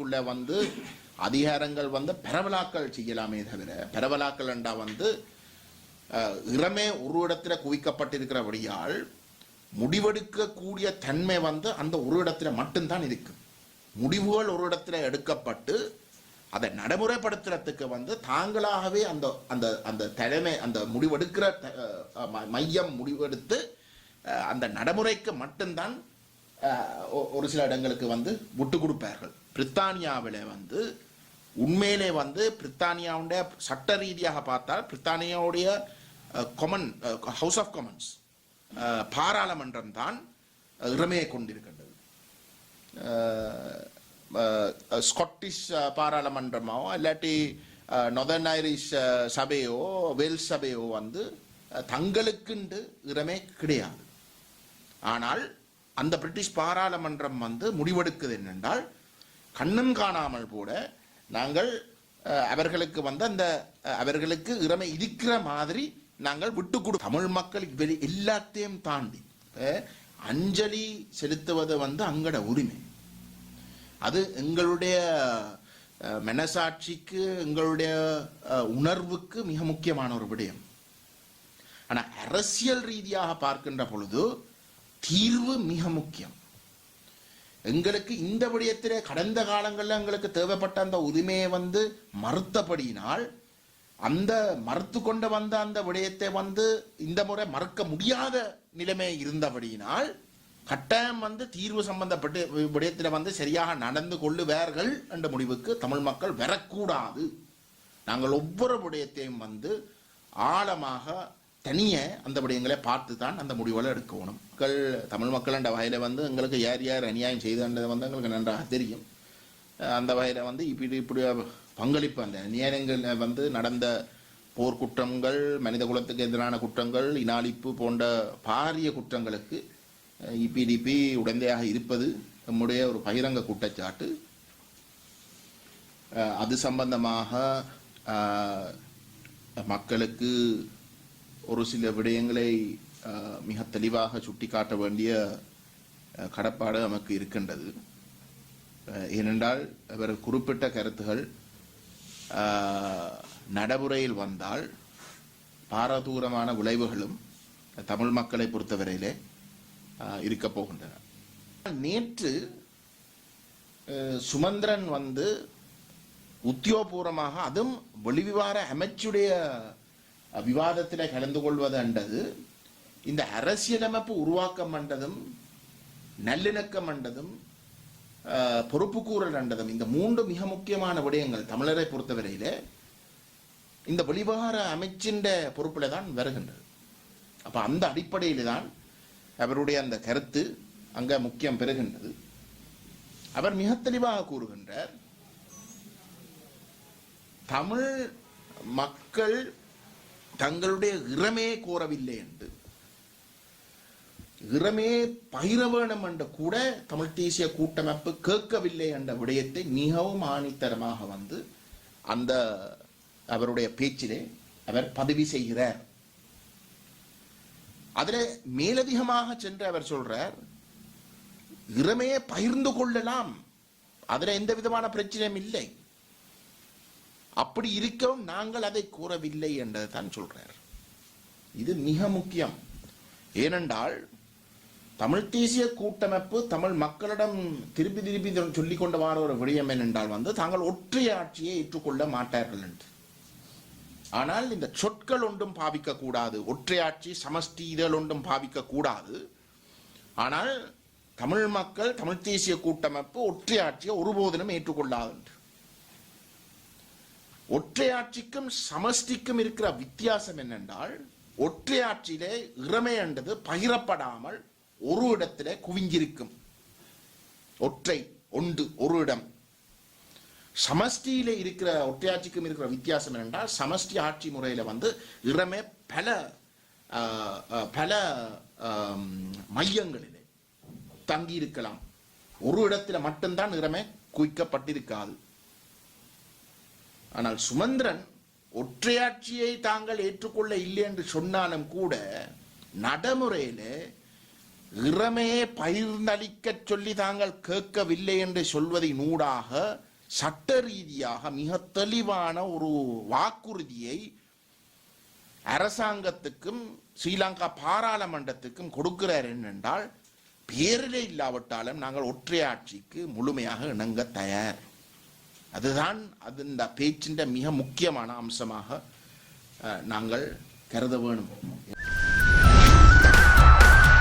ஆட்சிக்குள்ள வந்து அதிகாரங்கள் வந்து பரவலாக்கல் செய்யலாமே தவிர பரவலாக்கல் என்றா வந்து இறமே ஒரு இடத்துல குவிக்கப்பட்டிருக்கிறபடியால் முடிவெடுக்கக்கூடிய தன்மை வந்து அந்த ஒரு இடத்துல மட்டும்தான் இருக்கு. முடிவுகள் ஒரு இடத்துல எடுக்கப்பட்டு அதை நடைமுறைப்படுத்துறதுக்கு வந்து தாங்களாகவே அந்த அந்த அந்த தலைமை அந்த முடிவெடுக்கிற மையம் முடிவெடுத்து அந்த நடைமுறைக்கு மட்டும்தான் ஒரு சில இடங்களுக்கு வந்து விட்டு கொடுப்பார்கள். பிரித்தானியாவில் வந்து உண்மையிலே வந்து பிரித்தானியாவுடைய சட்ட ரீதியாக பார்த்தால் பிரித்தானியாவுடைய கொமன் ஹவுஸ் ஆஃப் காமன்ஸ் பாராளுமன்றம் தான் இறமையை கொண்டிருக்கின்றது. ஸ்காட்டிஷ் பாராளுமன்றமோ இல்லாட்டி நொதர்ன் ஐரிஷ் சபையோ வேல்ஸ் சபையோ வந்து தங்களுக்குண்டு இறமே கிடையாது. ஆனால் அந்த பிரிட்டிஷ் பாராளுமன்றம் வந்து முடிவெடுக்குது என்னென்றால் கண்ணும் காணாமல் கூட நாங்கள் அவர்களுக்கு வந்து அந்த அவர்களுக்கு இறமை இருக்கிற மாதிரி நாங்கள் விட்டு கொடு. தமிழ் மக்கள் எல்லாத்தையும் தாண்டி அஞ்சலி செலுத்துவது வந்து அங்கட உரிமை. அது எங்களுடைய மனசாட்சிக்கு எங்களுடைய உணர்வுக்கு மிக முக்கியமான ஒரு விடயம். ஆனால் அரசியல் ரீதியாக பார்க்கின்ற பொழுது தீர்வு மிக முக்கியம். எங்களுக்கு இந்த விடயத்திலே கடந்த காலங்களில் எங்களுக்கு தேவைப்பட்ட அந்த உரிமையை வந்து மறுத்தபடியினால் அந்த மறுத்து கொண்டு வந்த அந்த விடயத்தை வந்து இந்த முறை மறுக்க முடியாத நிலைமை இருந்தபடியினால் கட்டாயம் வந்து தீர்வு சம்பந்தப்பட்டு விடயத்தில் வந்து சரியாக நடந்து கொள்ளுவார்கள் என்ற முடிவுக்கு தமிழ் மக்கள் வரக்கூடாது. நாங்கள் ஒவ்வொரு விடயத்தையும் வந்து ஆழமாக தனிய அந்த விடயங்களை பார்த்து தான் அந்த முடிவுகளை எடுக்கணும். தமிழ் மக்கள் என்ற வகையில் வந்து எங்களுக்கு யார் யார் அநியாயம் செய்தது வந்து எங்களுக்கு நன்றாக தெரியும். அந்த வகையில் வந்து இப்படி பங்களிப்பு அந்த அநியாயங்கள் வந்து நடந்த போர்க்குற்றங்கள், மனித குலத்துக்கு எதிரான குற்றங்கள், இனாளிப்பு போன்ற பாரிய குற்றங்களுக்கு இபிடிபி உடந்தையாக இருப்பது நம்முடைய ஒரு பகிரங்க குற்றச்சாட்டு. அது சம்பந்தமாக மக்களுக்கு ஒரு சில விடயங்களை மிக தெளிவாக சுட்டிக்காட்ட வேண்டிய கடப்பாடு நமக்கு இருக்கின்றது. ஏனென்றால் அவர் குறிப்பிட்ட கருத்துகள் நடைமுறையில் வந்தால் பாரதூரமான விளைவுகளும் தமிழ் மக்களை பொறுத்தவரையிலே இருக்க போகின்றன. நேற்று சுமந்திரன் வந்து உத்தியோகபூர்வமாக அதுவும் வெளிவிவகார அமைச்சுடைய விவாதத்தில் கலந்து கொள்வது என்றது இந்த அரசியலமைப்பு உருவாக்கம் என்றதும் நல்லிணக்கம் என்றதும் பொறுப்புக்கூறல் என்றதும் இந்த மூன்று மிக முக்கியமான விடயங்கள் தமிழரை பொறுத்தவரையிலே இந்த வெளிவிவகார அமைச்சின் பொறுப்பில் தான் வருகின்றது. அப்ப அந்த அடிப்படையில் தான் அவருடைய அந்த கருத்து அங்க முக்கியம் பெறுகின்றது. அவர் மிக தெளிவாக கூறுகின்றார், தமிழ் மக்கள் தங்களுடைய இறமையை கோரவில்லை என்று, இறமையை பகிர வேணும் என்ற கூட தமிழ் தேசிய கூட்டமைப்பு கேட்கவில்லை என்ற விடயத்தை மிகவும் ஆணித்தரமாக வந்து அந்த அவருடைய பேச்சிலே அவர் பதிவு செய்கிறார். அதில் மேலதிகமாக சென்று அவர் சொல்றார், இறமையை பகிர்ந்து கொள்ளலாம், அதில் எந்த விதமான பிரச்சனையும் இல்லை, அப்படி இருக்கவும் நாங்கள் அதை கூறவில்லை என்றதை தான் சொல்றார். இது மிக முக்கியம். ஏனென்றால் தமிழ் தேசிய கூட்டமைப்பு தமிழ் மக்களிடம் திருப்பி திருப்பி சொல்லிக் கொண்டு வர ஒரு விடயம் என்னென்றால் வந்து தாங்கள் ஒற்றை ஆட்சியை ஏற்றுக்கொள்ள மாட்டார்கள் என்று. ஆனால் இந்த சொற்கள் ஒன்றும் பாவிக்க கூடாது, ஒற்றையாட்சி சமஷ்டி இதழ் ஒன்றும் பாவிக்க கூடாது. ஆனால் தமிழ் மக்கள் தமிழ் தேசிய கூட்டமைப்பு ஒற்றையாட்சியை ஒருபோதிலும் ஏற்றுக்கொள்ளாது. ஒற்றையாட்சிக்கும் சமஷ்டிக்கும் இருக்கிற வித்தியாசம் என்னென்றால் ஒற்றையாட்சியிலே இறமை என்றது பகிரப்படாமல் ஒரு இடத்திலே குவிஞ்சிருக்கும். ஒற்றை ஒன்று ஒரு இடம். சமஷ்டியிலே இருக்கிற ஒற்றையாட்சிக்கும் இருக்கிற வித்தியாசம் என்னென்றால் சமஷ்டி ஆட்சி முறையில் வந்து இறமை பல பல மையங்களிலே தங்கி இருக்கலாம். ஒரு இடத்துல மட்டும்தான் இறமை குவிக்கப்பட்டிருக்காது. ஆனால் சுமந்திரன் ஒற்றையாட்சியை தாங்கள் ஏற்றுக்கொள்ள இல்லை என்று சொன்னாலும் கூட நடைமுறையில இறமையை பகிர்ந்தளிக்க சொல்லி தாங்கள் கேட்கவில்லை என்று சொல்வதின் ஊடாக சட்ட ரீதியாக மிக தெளிவான ஒரு வாக்குறுதியை அரசாங்கத்துக்கும் ஸ்ரீலங்கா பாராளுமன்றத்துக்கும் கொடுக்கிறார் என்னென்றால், பேரிலே இல்லாவிட்டாலும் நாங்கள் ஒற்றையாட்சிக்கு முழுமையாக இணங்க தயார். அதுதான் இந்த பேச்சின் மிக முக்கியமான அம்சமாக நாங்கள் கருத வேணும்.